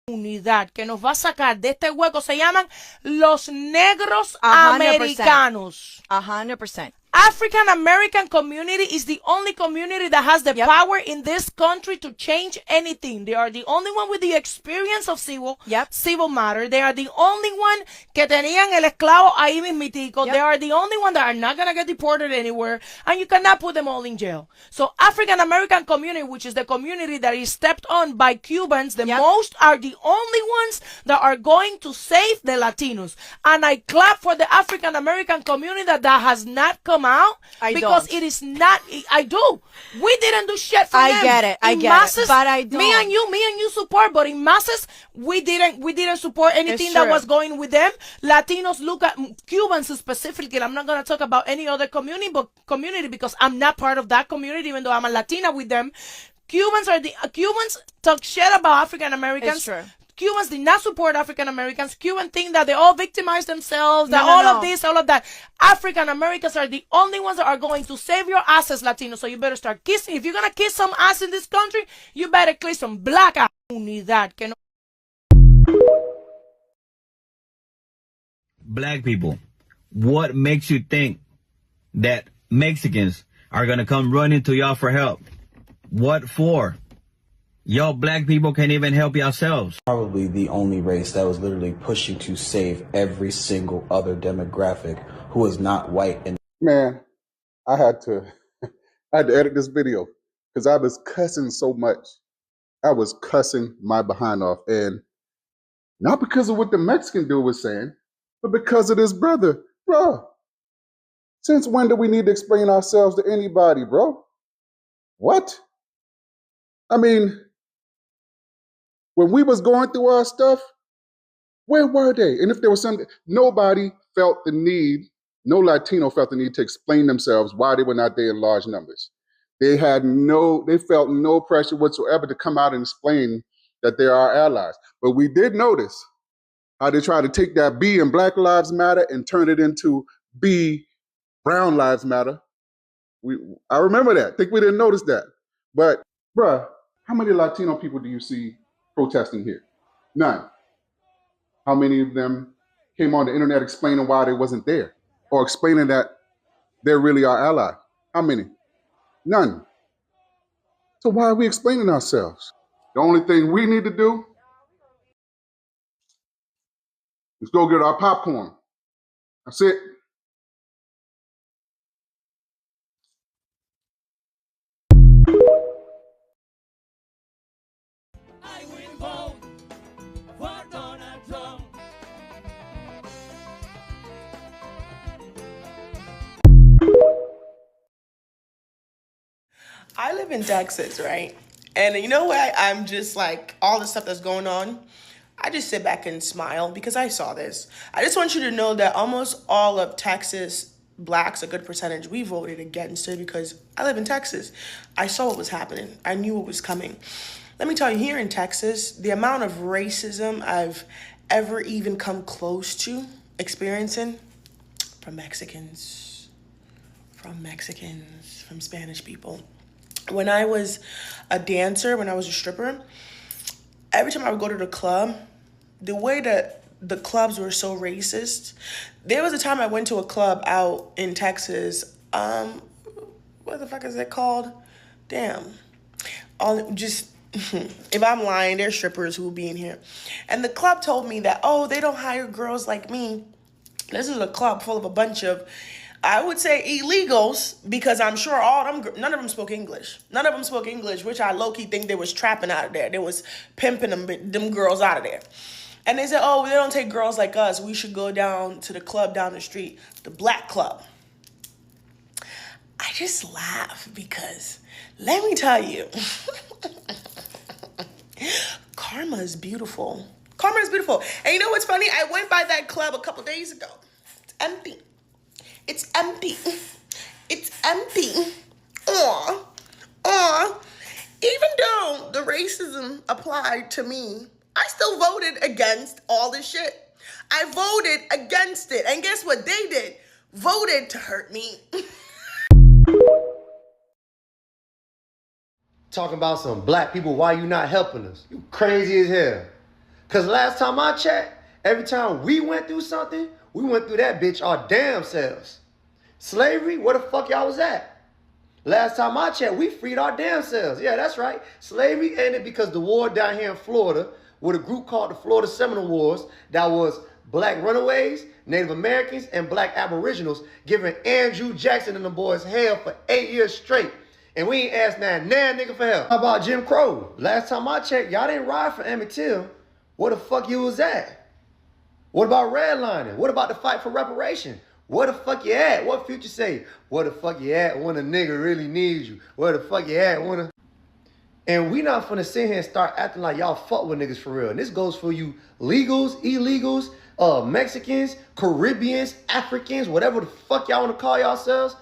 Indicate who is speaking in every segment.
Speaker 1: Unidad que nos va a sacar de este hueco se llaman los negros americanos.
Speaker 2: 100%.
Speaker 1: African American community is the only community that has the power in this country to change anything. They are the only one with the experience of civil matter. They are the only one que tenían el esclavo ahí mismitico. They are the only one that are not going to get deported anywhere, and you cannot put them all in jail. So African American community, which is the community that is stepped on by Cubans, the most are the only ones that are going to save the Latinos. And I clap for the African American community that has not come out because it is not. I do. We didn't do shit for them.
Speaker 2: I get it. But I don't.
Speaker 1: Me and you support, but in masses, we didn't support anything that was going with them. Latinos look at Cubans specifically. I'm not gonna talk about any other community because I'm not part of that community, even though I'm a Latina with them. Cubans talk shit about African Americans.
Speaker 2: It's true.
Speaker 1: Cubans did not support African Americans. Cubans think that they all victimize themselves, of this, all of that. African Americans are the only ones that are going to save your asses, Latinos. So you better start kissing. If you're going to kiss some ass in this country, you better kiss some black ass. Unidad. Que no.
Speaker 3: Black people, what makes you think that Mexicans are going to come running to y'all for help? What for? Y'all black people can't even help yourselves.
Speaker 4: Probably the only race that was literally pushing to save every single other demographic who is not white. And
Speaker 5: man, I had to edit this video because I was cussing so much. I was cussing my behind off, and not because of what the Mexican dude was saying, but because of this brother. Bro, since when do we need to explain ourselves to anybody, bro? What? I mean, when we was going through our stuff, where were they? And if there was something, nobody felt the need, no Latino felt the need to explain themselves why they were not there in large numbers. They felt no pressure whatsoever to come out and explain that they're our allies. But we did notice how they tried to take that B in Black Lives Matter and turn it into B Brown Lives Matter. I remember that. I think we didn't notice that. But, bruh, how many Latino people do you see protesting here? None. How many of them came on the internet explaining why they wasn't there or explaining that they're really our ally? How many? None. So why are we explaining ourselves? The only thing we need to do is go get our popcorn. That's it.
Speaker 6: I live in Texas, right? And you know what? I'm just like, all the stuff that's going on, I just sit back and smile because I saw this. I just want you to know that almost all of Texas blacks, a good percentage, we voted against it because I live in Texas. I saw what was happening. I knew what was coming. Let me tell you, here in Texas, the amount of racism I've ever even come close to experiencing from Mexicans, from Spanish people. When I was a dancer, when I was a stripper, every time I would go to the club, the way that the clubs were so racist, there was a time I went to a club out in Texas, what the fuck is it called? Damn. If I'm lying, there's strippers who will be in here. And the club told me that, they don't hire girls like me. This is a club full of a bunch of, I would say, illegals, because I'm sure none of them spoke English. None of them spoke English, which I low-key think they was trapping out of there. They was pimping them girls out of there. And they said, they don't take girls like us. We should go down to the club down the street, the black club. I just laugh because, let me tell you, karma is beautiful. Karma is beautiful. And you know what's funny? I went by that club a couple days ago. It's empty. It's empty. It's empty. Even though the racism applied to me, I still voted against all this shit. I voted against it. And guess what they did? Voted to hurt me.
Speaker 7: Talking about some black people, why you not helping us? You crazy as hell. Because last time I checked, every time we went through something, we went through that bitch our damn selves. Slavery, where the fuck y'all was at? Last time I checked, we freed our damn selves. Yeah, that's right. Slavery ended because the war down here in Florida with a group called the Florida Seminole Wars that was black runaways, Native Americans, and black aboriginals giving Andrew Jackson and the boys hell for 8 years straight. And we ain't asked nah nigga for help. How about Jim Crow? Last time I checked, y'all didn't ride for Emmett Till. Where the fuck you was at? What about redlining? What about the fight for reparation? Where the fuck you at? What Future say? Where the fuck you at when a nigga really needs you? Where the fuck you at when a... And we not finna sit here and start acting like y'all fuck with niggas for real. And this goes for you legals, illegals, Mexicans, Caribbeans, Africans, whatever the fuck y'all wanna call yourselves.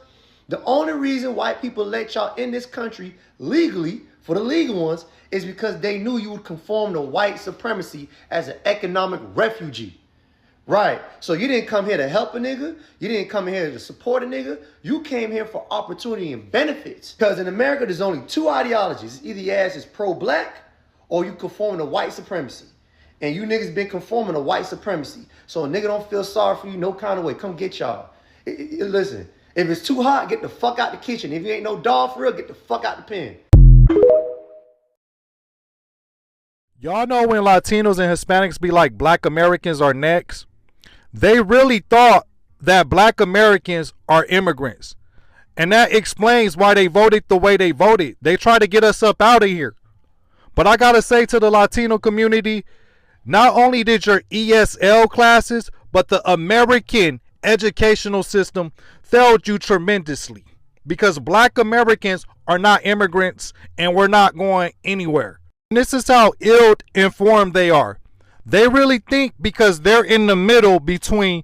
Speaker 7: The only reason white people let y'all in this country legally, for the legal ones, is because they knew you would conform to white supremacy as an economic refugee. Right. So you didn't come here to help a nigga. You didn't come here to support a nigga. You came here for opportunity and benefits. Because in America, there's only two ideologies. Either your ass is pro-black or you conform to white supremacy. And you niggas been conforming to white supremacy. So a nigga don't feel sorry for you no kind of way. Come get y'all. Listen, if it's too hot, get the fuck out the kitchen. If you ain't no dog for real, get the fuck out the pen.
Speaker 8: Y'all know when Latinos and Hispanics be like black Americans are next? They really thought that black Americans are immigrants. And that explains why they voted the way they voted. They try to get us up out of here. But I gotta say to the Latino community, not only did your ESL classes, but the American educational system failed you tremendously. Because black Americans are not immigrants and we're not going anywhere. And this is how ill-informed they are. They really think because they're in the middle between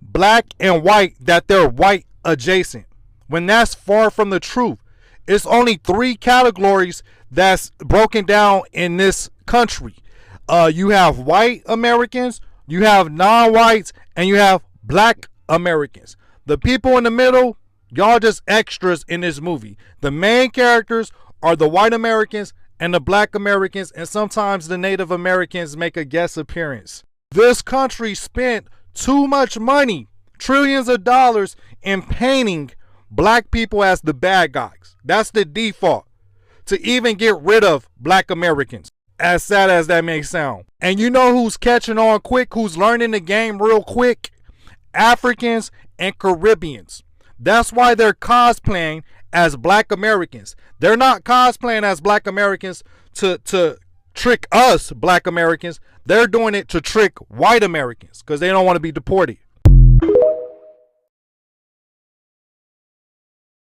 Speaker 8: black and white that they're white adjacent. When that's far from the truth. It's only 3 categories that's broken down in this country. You have white Americans, you have non-whites, and you have black Americans. The people in the middle, y'all just extras in this movie. The main characters are the white Americans and the black Americans, and sometimes the Native Americans make a guest appearance. This country spent too much money, trillions of dollars, in painting black people as the bad guys. That's the default, to even get rid of black Americans, as sad as that may sound. And you know who's catching on quick, who's learning the game real quick? Africans and Caribbeans. That's why they're cosplaying as black Americans. They're not cosplaying as black Americans to trick us black Americans. They're doing it to trick white Americans because they don't want to be deported.